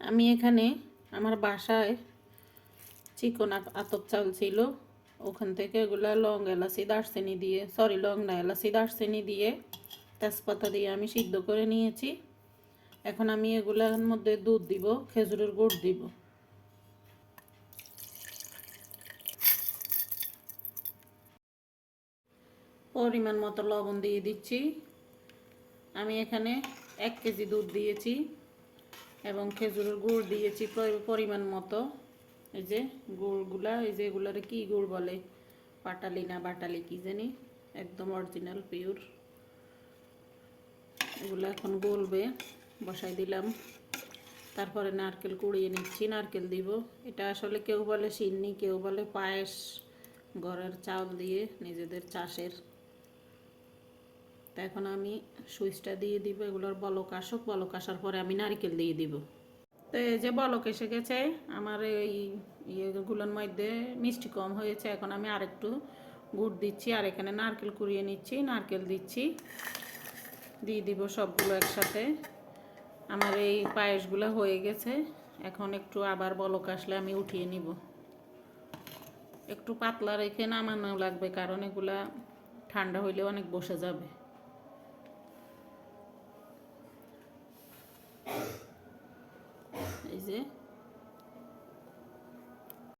আমি এখানে আমার বাসায় চিকন আতপ চাল ছিল, ওখান থেকে এগুলা লং এলাচি দারচিনি দিয়ে, সরি লং না এলাচি দারচিনি দিয়ে তেজপাতা দিয়ে আমি সিদ্ধ করে নিয়েছি। এখন আমি এগুলার মধ্যে দুধ দিব, খেজুরের গুড় দিব। পরিমাণ মতো লবণ দিয়ে দিচ্ছি। আমি এখানে 1 কেজি দুধ দিয়েছি এবং খেজুরের গুড় দিয়েছি পরিমাণ মতো। এই যে গুড়গুলা, এই যে এগুলারে কি গুড় বলে, পাটালি না বাটালি কি জানি, একদম অরিজিনাল পিওর। এগুলো এখন গলবে, বসাই দিলাম। তারপরে নারকেল কুড়িয়ে নিচ্ছি, নারকেল দিব। এটা আসলে কেউ বলে সিন্নি, কেউ বলে পায়েস, ঘরের চাউল দিয়ে নিজেদের চাষের। তা এখন আমি সুইচটা দিয়ে দিব, এগুলোর বলক আসুক, বলক আসার পরে আমি নারকেল দিয়ে দিব। তো এই যে বলক এসে গেছে, আমার এই ইয়েগুলোর মধ্যে মিষ্টি কম হয়েছে। এখন আমি আরেকটু গুড় দিচ্ছি, আর এখানে নারকেল কুড়িয়ে নিচ্ছি, নারকেল দিচ্ছি, দিয়ে দিব সবগুলো একসাথে। আমার এই পায়েসগুলো হয়ে গেছে। এখন একটু আবার বলক আসলে আমি উঠিয়ে নিব। একটু পাতলা রেখে নামানো লাগবে, কারণ এগুলা ঠান্ডা হইলে অনেক বসে যাবে। এই যে